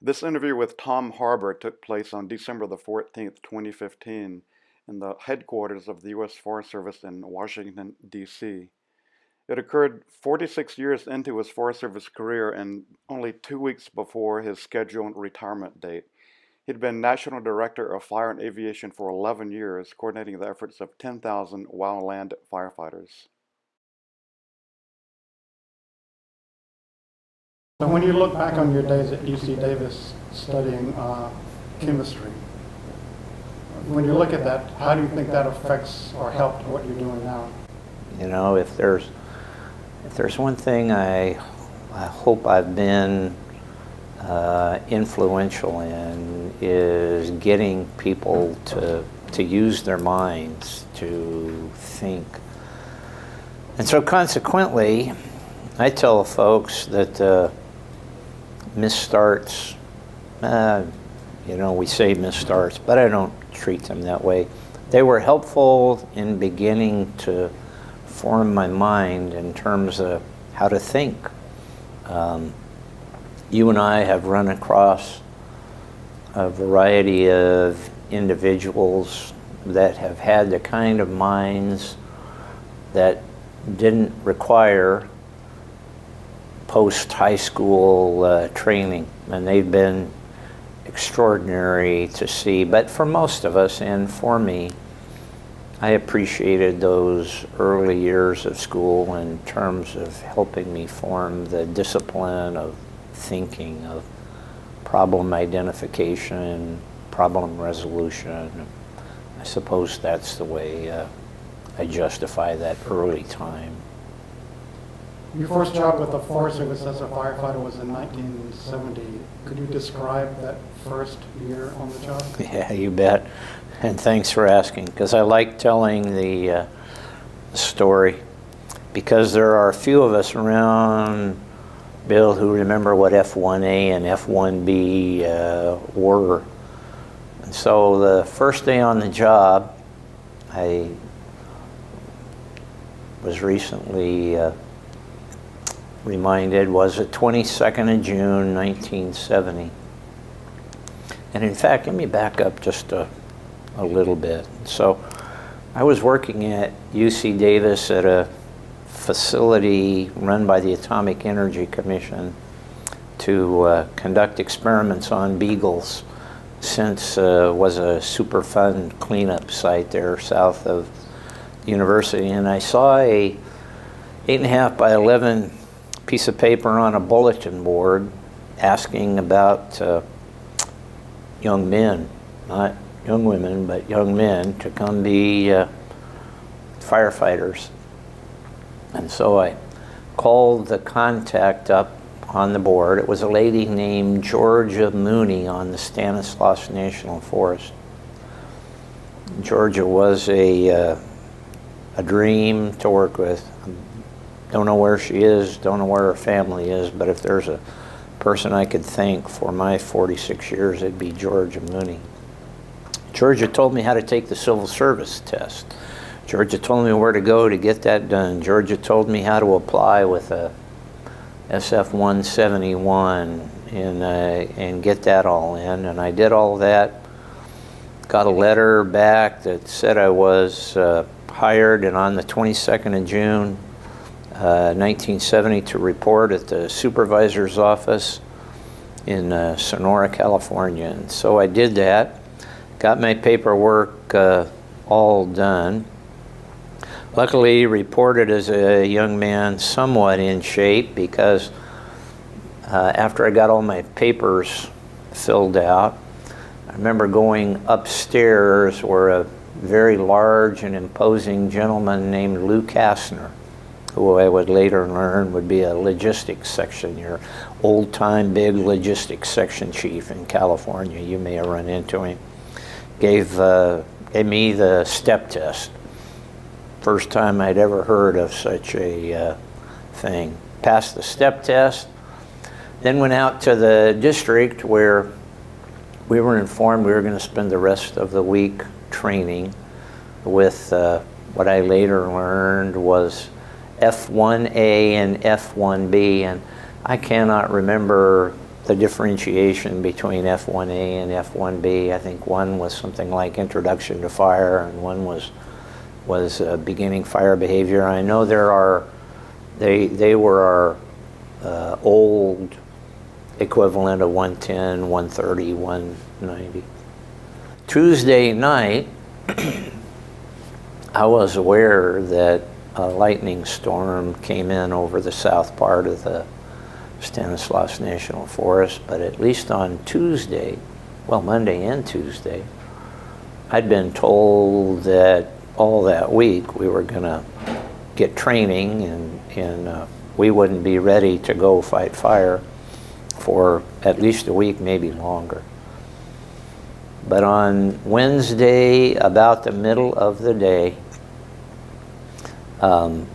This interview with Tom Harbour took place on December the 14th, 2015, in the headquarters of the U.S. Forest Service in Washington, D.C. It occurred 46 years into his Forest Service career and only 2 weeks before his scheduled retirement date. He'd been National Director of Fire and Aviation for 11 years, coordinating the efforts of 10,000 wildland firefighters. So when you look back on your days at UC Davis studying chemistry, when you look at that, how do you think that affects or helped what you're doing now? You know, if there's one thing I hope I've been influential in, is getting people to use their minds to think. And so consequently, I tell folks that misstarts, we say misstarts, but I don't treat them that way. They were helpful in beginning to form my mind in terms of how to think. You and I have run across a variety of individuals that have had the kind of minds that didn't require post-high school training, and they've been extraordinary to see. But for most of us, and for me, I appreciated those early years of school in terms of helping me form the discipline of thinking, of problem identification, problem resolution. I suppose that's the way I justify that early time. Your first job with the Forest Service as a firefighter was in 1970. Could you describe that first year on the job? Yeah, you bet. And thanks for asking, because I like telling the story, because there are a few of us around, Bill, who remember what F1A and F1B were. And so the first day on the job, I was recently reminded, was the 22nd of June, 1970. And in fact, let me back up just a little bit. So I was working at UC Davis at a facility run by the Atomic Energy Commission to conduct experiments on beagles, since was a Superfund cleanup site there south of the university. And I saw a 8.5 by 11 piece of paper on a bulletin board asking about young men, not young women, but young men, to come be firefighters. And so I called the contact up on the board. It was a lady named Georgia Mooney on the Stanislaus National Forest. Georgia was a dream to work with. Don't know where she is, don't know where her family is, but if there's a person I could thank for my 46 years, it'd be Georgia Mooney. Georgia told me how to take the civil service test. Georgia told me where to go to get that done. Georgia told me how to apply with a SF-171 and get that all in. And I did all that. Got a letter back that said I was hired, and on the 22nd of June, 1970, to report at the supervisor's office in Sonora, California. And so I did that, got my paperwork all done. Luckily, reported as a young man somewhat in shape, because after I got all my papers filled out, I remember going upstairs where a very large and imposing gentleman named Lou Kastner, who I would later learn would be a logistics section, your old-time big logistics section chief in California. You may have run into him. Gave me the step test. First time I'd ever heard of such a thing. Passed the step test, then went out to the district where we were informed we were going to spend the rest of the week training with what I later learned was F1A and F1B, and I cannot remember the differentiation between F1A and F1B. I think one was something like Introduction to Fire, and one was Beginning Fire Behavior. I know they were our old equivalent of 110, 130, 190. Tuesday night, I was aware that a lightning storm came in over the south part of the Stanislaus National Forest, but at least on Tuesday, well, Monday and Tuesday, I'd been told that all that week we were going to get training and we wouldn't be ready to go fight fire for at least a week, maybe longer. But on Wednesday, about the middle of the day, an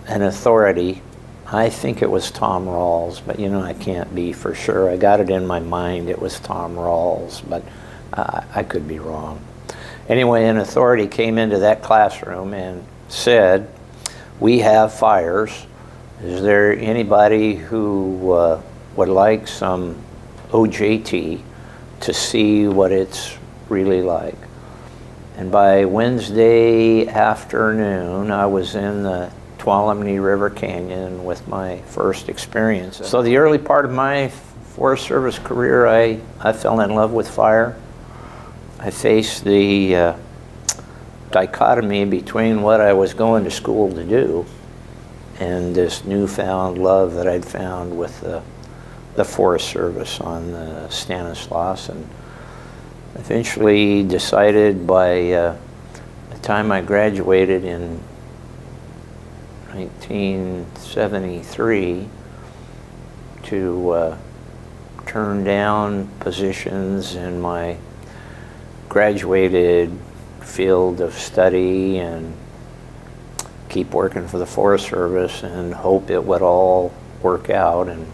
authority, I think it was Tom Rawls, but you know, I can't be for sure. I got it in my mind it was Tom Rawls, but I could be wrong. Anyway, an authority came into that classroom and said, "We have fires. Is there anybody who would like some OJT to see what it's really like?" And by Wednesday afternoon, I was in the Tuolumne River Canyon with my first experience. So the early part of my Forest Service career, I fell in love with fire. I faced the dichotomy between what I was going to school to do and this newfound love that I'd found with the Forest Service on the Stanislaus, and eventually decided by the time I graduated in 1973 to turn down positions in my graduated field of study and keep working for the Forest Service and hope it would all work out, and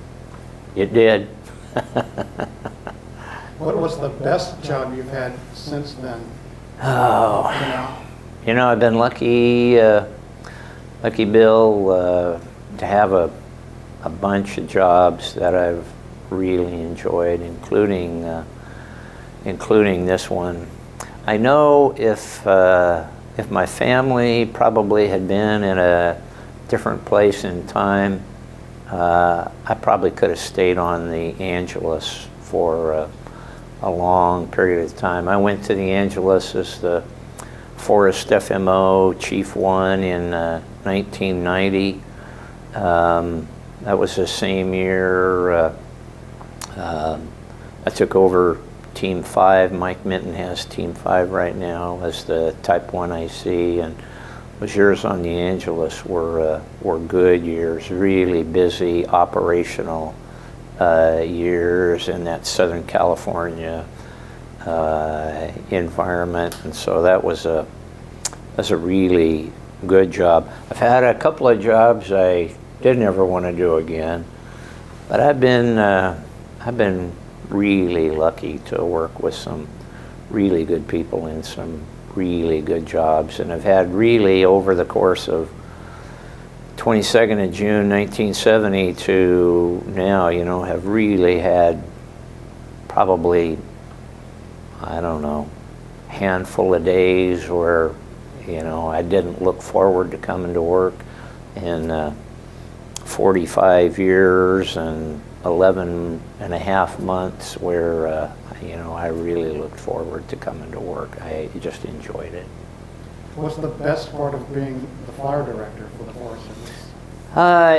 it did. What was the best job you've had since then? Oh, you know, I've been lucky, Bill, to have a bunch of jobs that I've really enjoyed, including this one. I know if my family probably had been in a different place in time, I probably could have stayed on the Angelus for a long period of time. I went to the Angelus as the Forest FMO Chief 1 in 1990. That was the same year I took over Team 5. Mike Minton has Team 5 right now as the Type 1 IC, and those years on the Angelus were good years, really busy operational years in that Southern California environment, and so that was a really good job. I've had a couple of jobs I didn't ever want to do again, but I've been really lucky to work with some really good people in some really good jobs, and I've had really over the course of 22nd of June 1970 to now, you know, have really had probably, I don't know, handful of days where, you know, I didn't look forward to coming to work, in 45 years and 11 and a half months where, you know, I really looked forward to coming to work. I just enjoyed it. What's the best part of being the fire director for the Forest Service?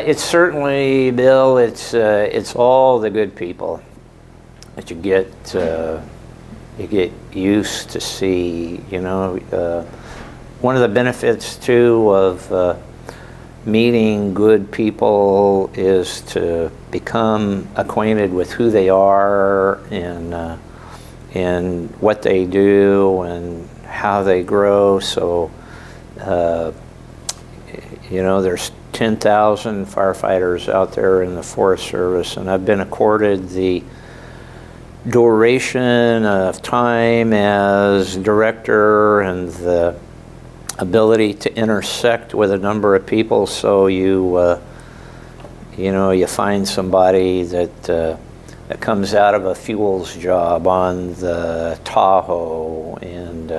It's certainly, Bill, it's all the good people that you get used to see, you know. One of the benefits, too, of meeting good people is to become acquainted with who they are and what they do and how they grow. So, you know, there's 10,000 firefighters out there in the Forest Service, and I've been accorded the duration of time as director and the ability to intersect with a number of people. So you know, you find somebody that that comes out of a fuels job on the Tahoe and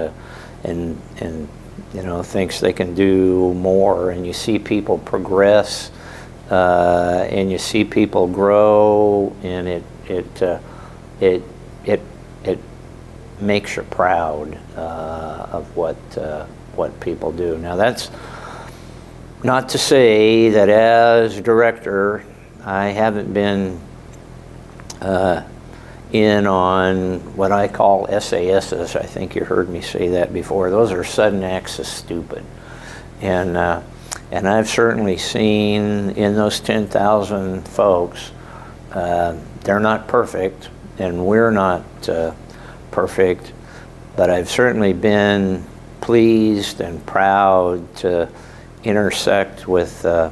thinks they can do more, and you see people progress, and you see people grow, and it makes you proud of what people do. Now, that's not to say that as director I haven't been in on what I call SASs. I think you heard me say that before. Those are sudden acts of stupid. And I've certainly seen in those 10,000 folks, they're not perfect, and we're not perfect, but I've certainly been pleased and proud to intersect with the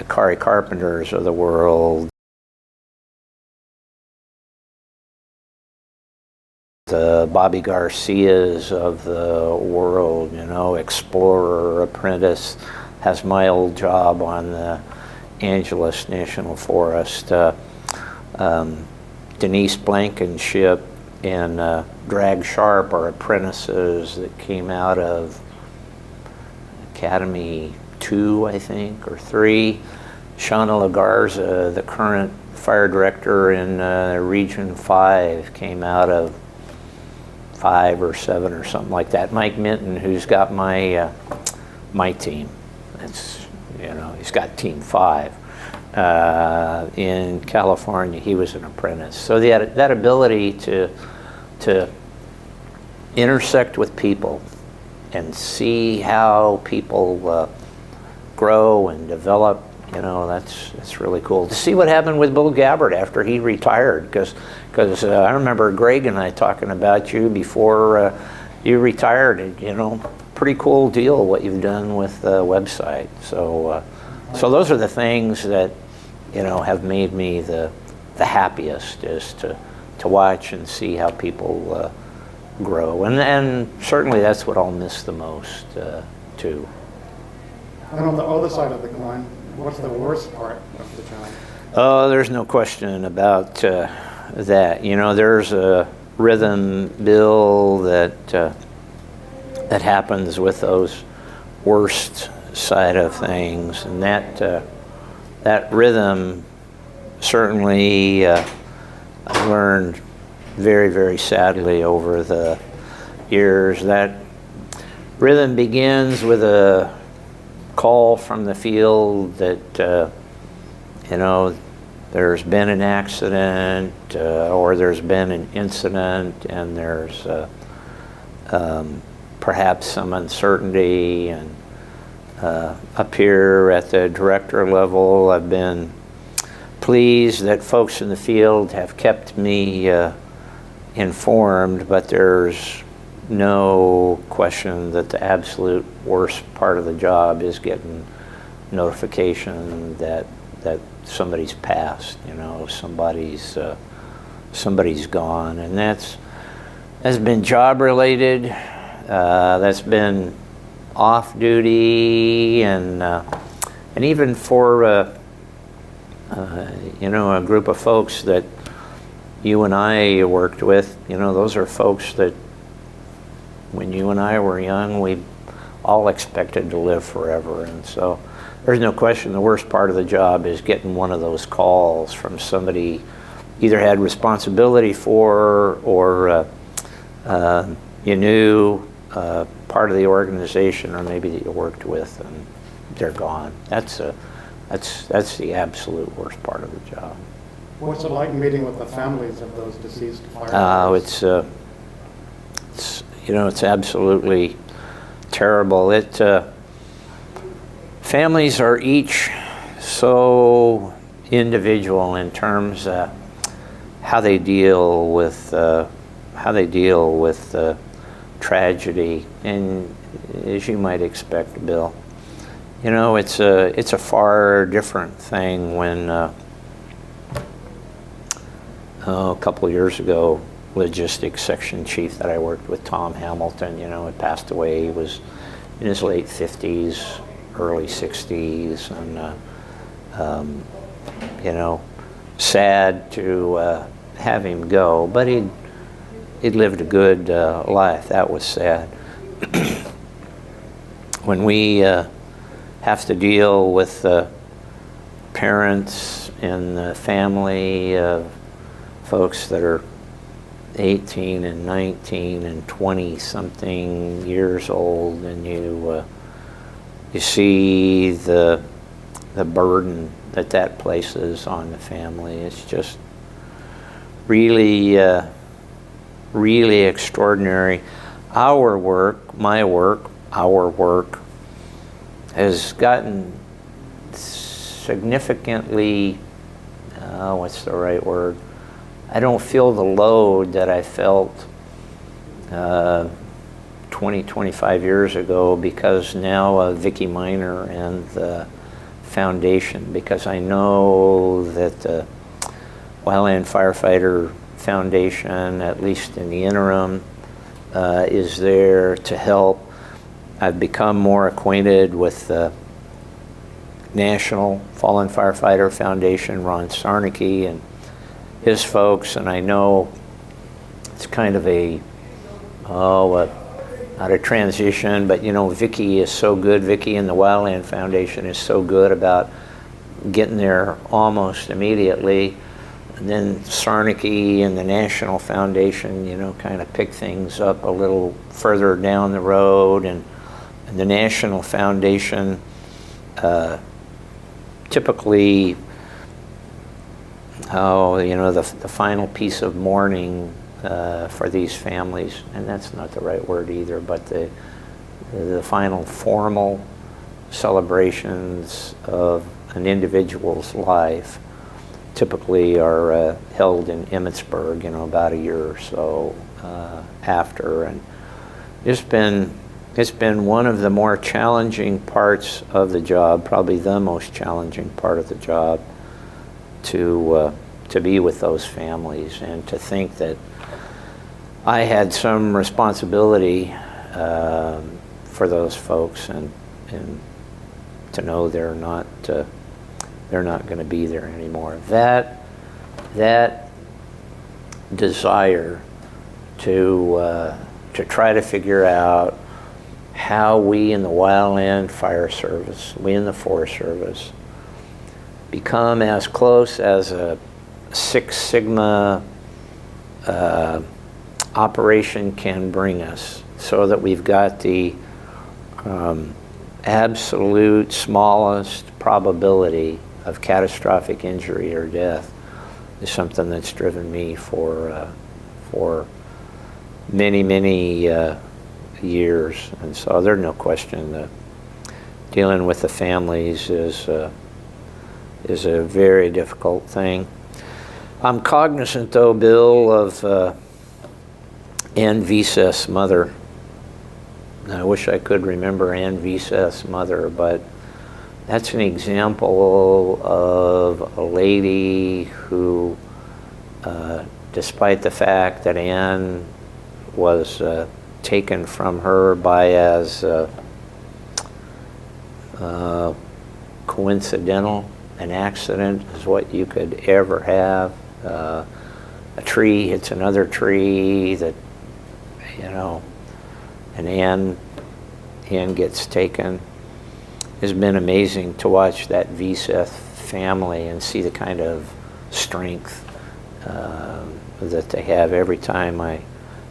Kari Carpenters of the world, the Bobby Garcias of the world, explorer, apprentice, has my old job on the Angeles National Forest, Denise Blankenship and Drag Sharp are apprentices that came out of Academy 2, I think, or 3. Shauna Lagarza, the current fire director in Region 5, came out of 5 or 7 or something like that. Mike Minton, who's got my team, he's got Team 5 in California. He was an apprentice, so that ability to intersect with people and see how people grow and develop. That's really cool. To see what happened with Bill Gabbert after he retired, because I remember Greg and I talking about you before you retired. And, pretty cool deal what you've done with the website. So those are the things that have made me the happiest, is to watch and see how people grow, and certainly that's what I'll miss the most too. And on the other side of the coin, what's the worst part of the job? Oh, there's no question about that. There's a rhythm, Bill, that happens with those worst side of things, and that rhythm certainly I learned very, very sadly over the years. That rhythm begins with a call from the field that there's been an accident or there's been an incident, and there's perhaps some uncertainty. And up here at the director level, I've been pleased that folks in the field have kept me informed, but there's no question that the absolute worst part of the job is getting notification that somebody's passed, somebody's gone, and that's been job related, that's been off duty, and even for a group of folks that you and I worked with, those are folks that when you and I were young, we all expected to live forever. And so there's no question the worst part of the job is getting one of those calls from somebody either had responsibility for, or you knew part of the organization, or maybe that you worked with, and they're gone. That's the absolute worst part of the job. What's it like meeting with the families of those deceased firefighters? It's absolutely terrible. Families are each so individual in terms of how they deal with tragedy, and as you might expect, Bill, it's a far different thing when a couple of years ago, logistics section chief that I worked with, Tom Hamilton, had passed away. He was in his late 50s, early 60s, and sad to have him go, but he'd lived a good life. That was sad. When we have to deal with parents and the family of folks that are 18 and 19 and 20 something years old, and you see the burden that places on the family. It's just really really extraordinary. Our work, my work, our work has gotten significantly, what's the right word? I don't feel the load that I felt 20, 25 years ago, because now Vicki Miner and the foundation, because I know that the Wildland Firefighter Foundation, at least in the interim, is there to help. I've become more acquainted with the National Fallen Firefighter Foundation, Ron Sarnicki and his folks, and I know it's kind of not a transition, but you know, Vicki is so good. Vicki and the Wildland Foundation is so good about getting there almost immediately. And then Sarnicki and the National Foundation, you know, kind of pick things up a little further down the road. And the National Foundation typically, the final piece of mourning for these families, and that's not the right word either, but the final formal celebrations of an individual's life typically are held in Emmitsburg, you know, about a year or so after. And it's been one of the more challenging parts of the job, probably the most challenging part of the job, to be with those families, and to think that I had some responsibility for those folks, and to know they're not going to be there anymore. That desire to try to figure out how we in the Wildland Fire Service, we in the Forest Service, become as close as a Six Sigma operation can bring us, so that we've got the absolute smallest probability of catastrophic injury or death, is something that's driven me for many, many years. And so there's no question that dealing with the families is a very difficult thing. I'm cognizant, though, Bill, of Ann Viseth's mother. I wish I could remember Ann Viseth's mother, but that's an example of a lady who, despite the fact that Ann was taken from her by as coincidental an accident as what you could ever have. A tree hits another tree, that, you know, and Ann gets taken. It's been amazing to watch that Viseth family and see the kind of strength that they have. Every time I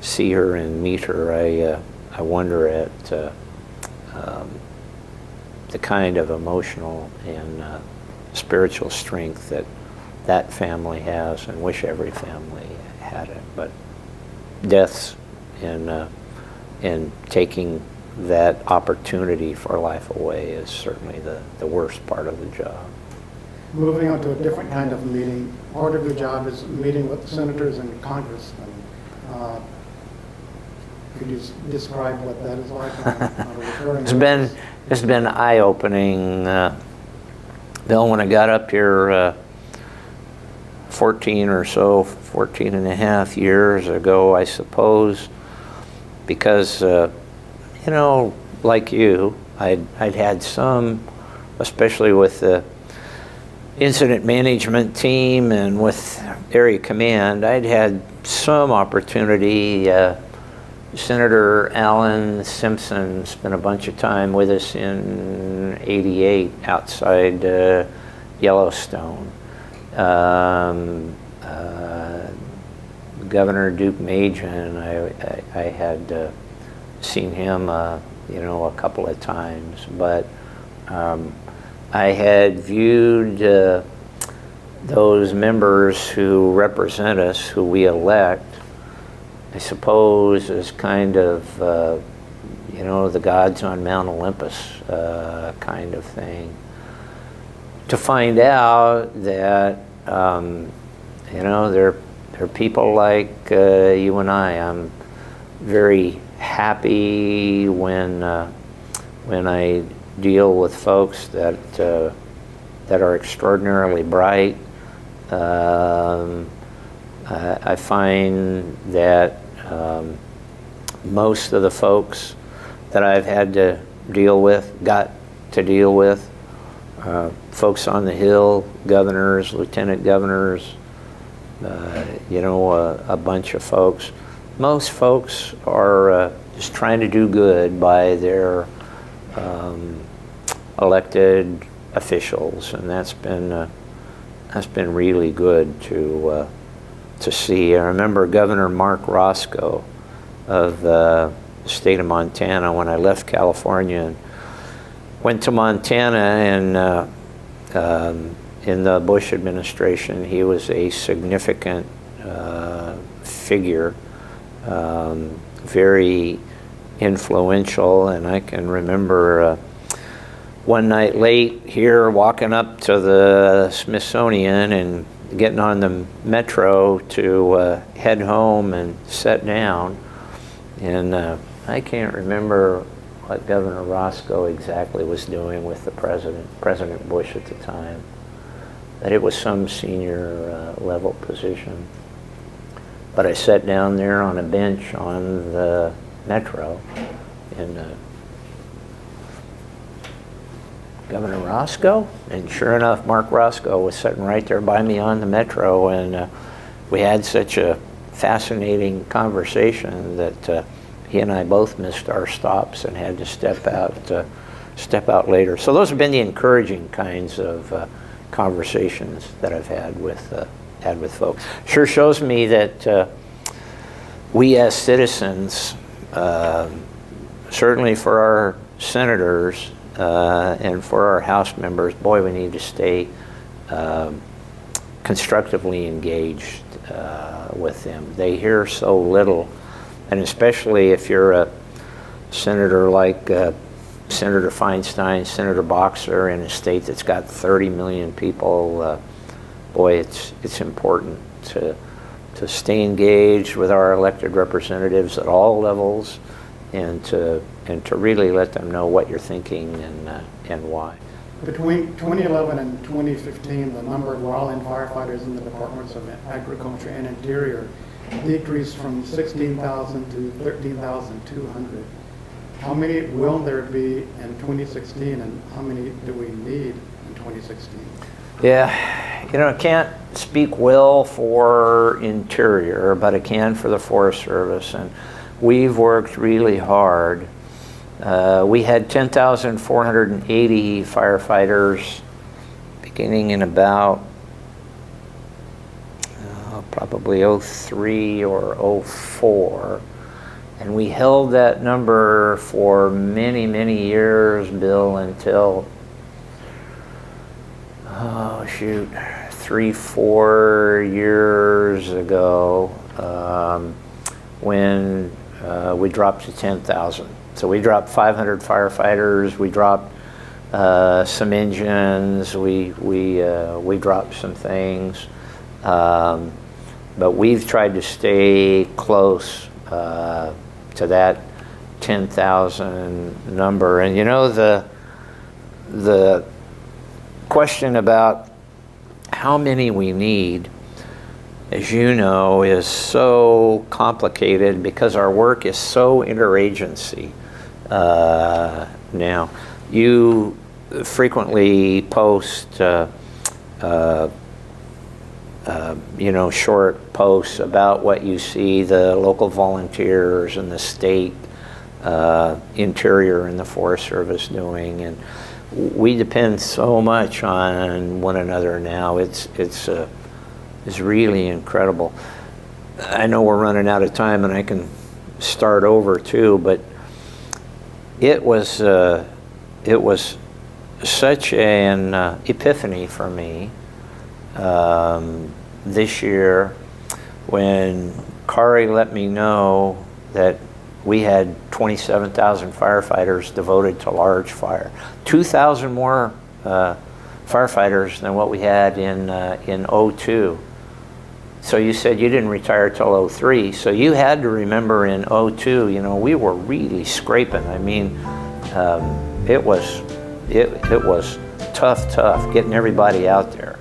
see her and meet her, I wonder at the kind of emotional and spiritual strength that family has, and wish every family had it. But deaths and taking that opportunity for life away is certainly the worst part of the job. Moving on to a different kind of meeting, part of your job is meeting with the senators and congressmen. Could you describe what that is like on a recurring basis? It's been eye-opening. Bill, when I got up here 14 and a half years ago, I suppose, because, like you, I'd had some, especially with the incident management team and with area command, I'd had some opportunity. Senator Alan Simpson spent a bunch of time with us in '88 outside Yellowstone. Governor Duke Majan, I had seen him, a couple of times, but I had viewed those members who represent us, who we elect, I suppose, as kind of, the gods on Mount Olympus kind of thing. To find out that, they're people like you and I. I'm very happy when I deal with folks that are extraordinarily bright. I find that most of the folks that I've had to deal with, folks on the Hill, governors, lieutenant governors, a bunch of folks. Most folks are just trying to do good by their elected officials, and that's been really good to see. I remember Governor Mark Roscoe of the state of Montana when I left California and went to Montana, and in the Bush administration, he was a significant figure, very influential. And I can remember one night late here walking up to the Smithsonian and getting on the metro to head home and sit down. And I can't remember what Governor Roscoe exactly was doing with the President Bush at the time, but it was some senior level position. But I sat down there on a bench on the metro, and Governor Roscoe, and sure enough, Mark Roscoe was sitting right there by me on the metro, and we had such a fascinating conversation that he and I both missed our stops and had to step out later. So those have been the encouraging kinds of conversations that I've had with folks. Sure shows me that we as citizens, certainly for our senators and for our House members, boy, we need to stay constructively engaged with them. They hear so little, and especially if you're a senator like Senator Feinstein, Senator Boxer, in a state that's got 30 million people, boy, it's important to stay engaged with our elected representatives at all levels, and to really let them know what you're thinking and why. Between 2011 and 2015, the number of wildland firefighters in the Departments of Agriculture and Interior decreased from 16,000 to 13,200. How many will there be in 2016, and how many do we need in 2016? Yeah, I can't speak well for Interior, but I can for the Forest Service, and we've worked really hard. We had 10,480 firefighters beginning in about probably '03 or '04. And we held that number for many, many years, Bill, until, 3-4 years ago, when we dropped to 10,000. So we dropped 500 firefighters, we dropped some engines, we dropped some things, but we've tried to stay close to that 10,000 number. And the question about how many we need, as you know, is so complicated because our work is so interagency. Now, you frequently post short posts about what you see the local volunteers and the state Interior and the Forest Service doing, and we depend so much on one another now. It's really incredible. I know we're running out of time, and I can start over too, but it was such an epiphany for me this year when Kari let me know that we had 27,000 firefighters devoted to large fire, 2,000 more firefighters than what we had in '02. So you said you didn't retire till '03, so you had to remember in '02, we were really scraping. I mean, it was tough getting everybody out there.